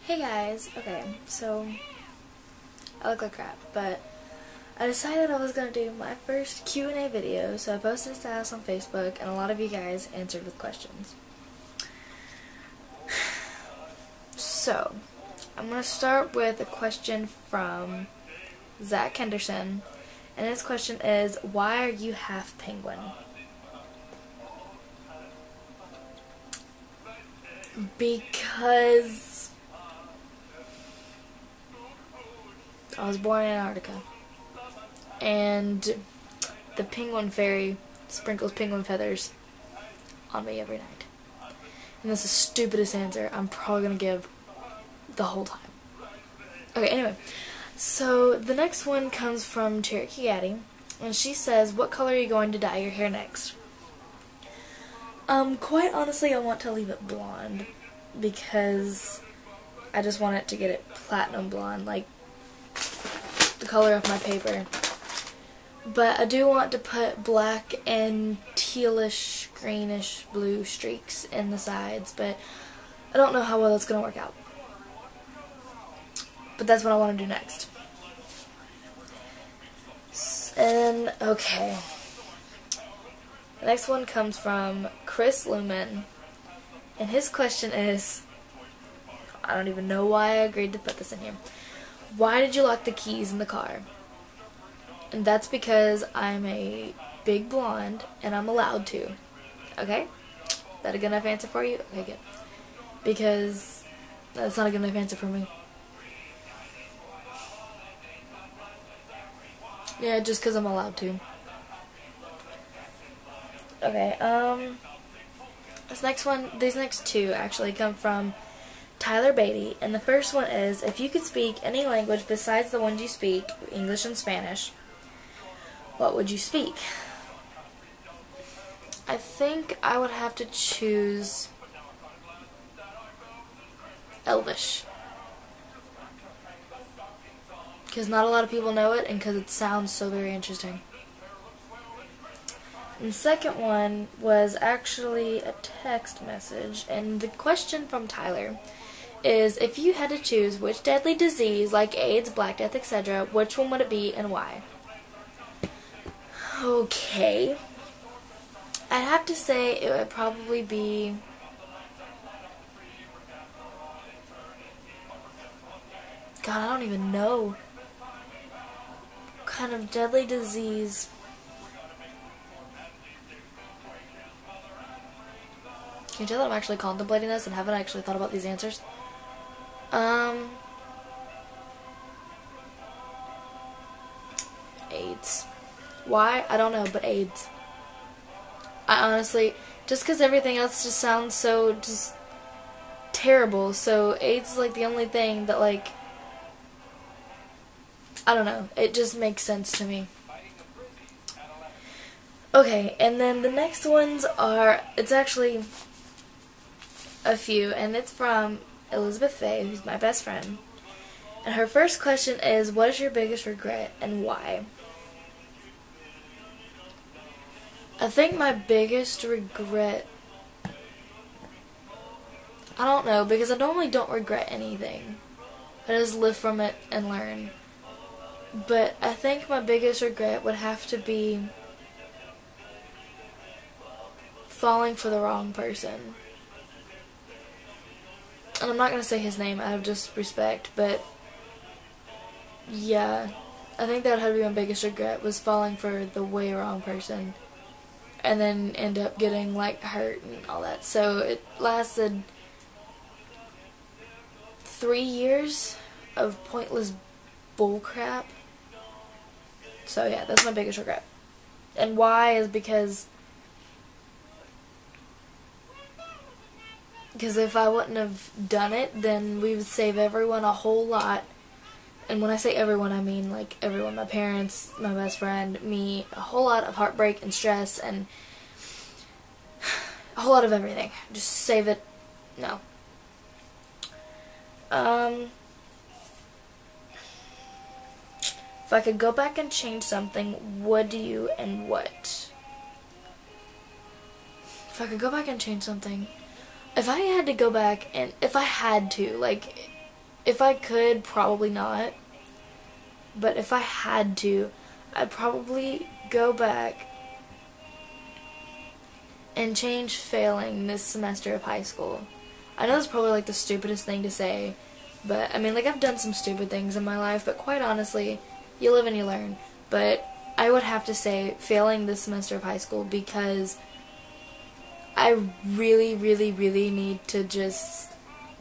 Hey guys, okay, so I look like crap, but I decided I was going to do my first Q&A video, so I posted a status on Facebook, and a lot of you guys answered with questions. So, I'm going to start with a question from Zach Henderson, and his question is, why are you half penguin? Because I was born in Antarctica, and the penguin fairy sprinkles penguin feathers on me every night. And that's the stupidest answer I'm probably going to give the whole time. Okay, anyway, so the next one comes from Cherokee Gaddy, and she says, what color are you going to dye your hair next? Quite honestly, I want to leave it blonde, because I just want it to get it platinum blonde, like the color of my paper. But I do want to put black and tealish, greenish, blue streaks in the sides, but I don't know how well it's going to work out. But that's what I want to do next. And, okay. The next one comes from Chris Lumen, and his question is, I don't even know why I agreed to put this in here. Why did you lock the keys in the car? And that's because I'm a big blonde and I'm allowed to. Okay? That a good enough answer for you? Okay, good. Because that's not a good enough answer for me. Yeah, just because I'm allowed to. Okay, these next two actually come from Tyler Beatty, and the first one is, if you could speak any language besides the ones you speak, English and Spanish, what would you speak? I think I would have to choose Elvish, because not a lot of people know it, and because it sounds so very interesting. And the second one was actually a text message, and the question from Tyler is, if you had to choose which deadly disease, like AIDS, Black Death, etc., which one would it be and why? Okay. I'd have to say it would probably be God, I don't even know. What kind of deadly disease? Can you tell that I'm actually contemplating this and haven't actually thought about these answers? AIDS. Why? I don't know, but AIDS. I honestly, just because everything else just sounds so just terrible, so AIDS is like the only thing that, like, I don't know, it just makes sense to me. Okay, and then the next ones are, it's actually a few, and it's from Elizabeth Faye, who's my best friend. And her first question is, what is your biggest regret and why? I think my biggest regret, I don't know, because I normally don't regret anything. I just live from it and learn. But I think my biggest regret would have to be falling for the wrong person. And I'm not going to say his name out of just respect, but yeah, I think that would have to be my biggest regret, was falling for the way wrong person. And then end up getting, like, hurt and all that. So it lasted 3 years of pointless bullcrap. So yeah, that's my biggest regret. And why is because if I wouldn't have done it, then we would save everyone a whole lot. And when I say everyone, I mean, like, everyone. My parents, my best friend, me, a whole lot of heartbreak and stress and a whole lot of everything. Just save it. No. If I could go back and change something, would you and what? If I could go back and change something, if I had to go back and, if I had to, like, if I could, probably not. But if I had to, I'd probably go back and change failing this semester of high school. I know that's probably like the stupidest thing to say, but I mean, like, I've done some stupid things in my life, but quite honestly, you live and you learn. But I would have to say failing this semester of high school, because I really, really, really need to just,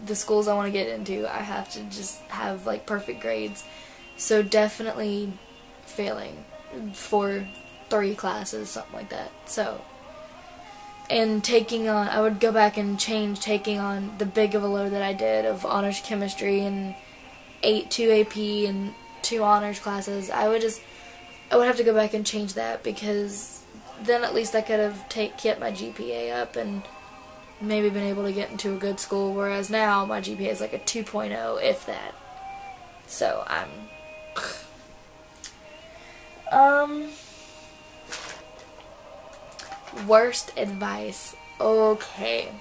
the schools I want to get into, I have to just have like perfect grades. So definitely failing for 3 classes, something like that. So, and taking on, I would go back and change taking on the big of a load that I did of honors chemistry and 2 AP and 2 honors classes. I would have to go back and change that, because then at least I could have kept my GPA up and maybe been able to get into a good school, whereas now my GPA is like a 2.0, if that. So worst advice. Okay.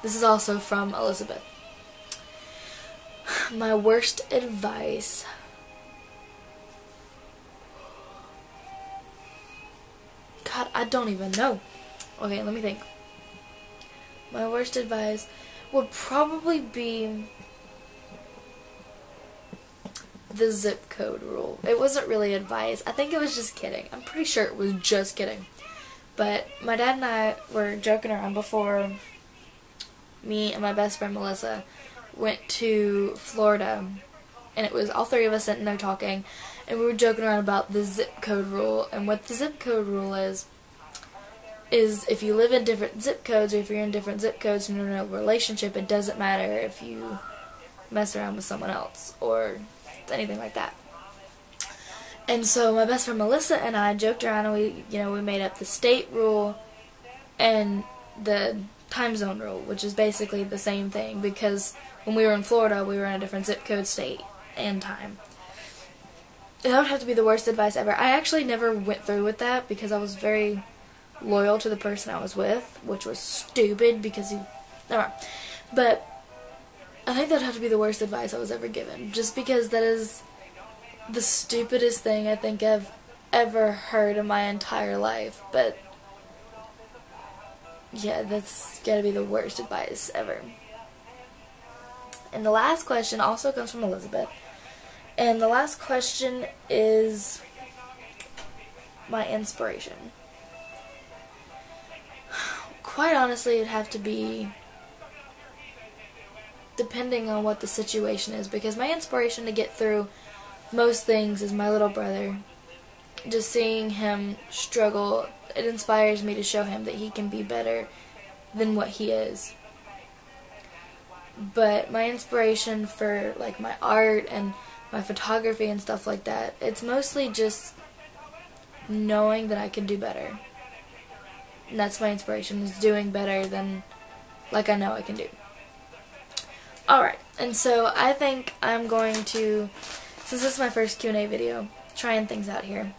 This is also from Elizabeth. My worst advice. God, I don't even know. Okay, let me think. My worst advice would probably be the zip code rule. It wasn't really advice. I think it was just kidding. I'm pretty sure it was just kidding. But my dad and I were joking around before me and my best friend Melissa went to Florida, and it was all 3 of us sitting there talking, and we were joking around about the zip code rule. And what the zip code rule is if you live in different zip codes, or if you're in different zip codes and you're in a relationship, it doesn't matter if you mess around with someone else or anything like that. And so my best friend Melissa and I joked around, and we made up the state rule and the time zone rule, which is basically the same thing, because when we were in Florida, we were in a different zip code, state, and time. And that would have to be the worst advice ever. I actually never went through with that, because I was very loyal to the person I was with, which was stupid, because never mind. But I think that would have to be the worst advice I was ever given, just because that is the stupidest thing I think I've ever heard in my entire life. But yeah, that's gotta be the worst advice ever. And the last question also comes from Elizabeth. And the last question is my inspiration. Quite honestly, it'd have to be depending on what the situation is, because my inspiration to get through most things is my little brother. Just seeing him struggle, it inspires me to show him that he can be better than what he is. But my inspiration for like my art and my photography and stuff like that, it's mostly just knowing that I can do better. And that's my inspiration, is doing better than like I know I can do. Alright, and so I think I'm going to, since this is my first Q&A video, trying things out here,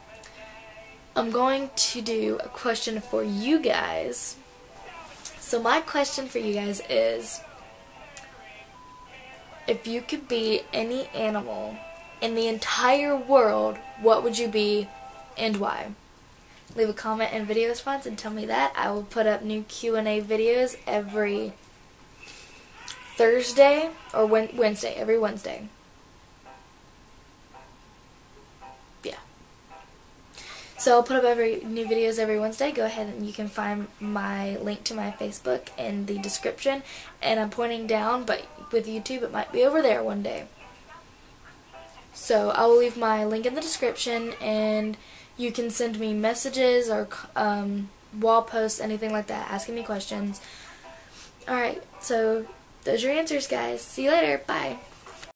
I'm going to do a question for you guys. So my question for you guys is, if you could be any animal in the entire world, what would you be and why? Leave a comment and video response and tell me that. I will put up new Q&A videos every Thursday or Wednesday, every Wednesday. Yeah. So I'll put up new videos every Wednesday. Go ahead and you can find my link to my Facebook in the description. And I'm pointing down, but with YouTube it might be over there one day. So I will leave my link in the description, and you can send me messages or wall posts, anything like that, asking me questions. Alright, so those are your answers, guys. See you later. Bye.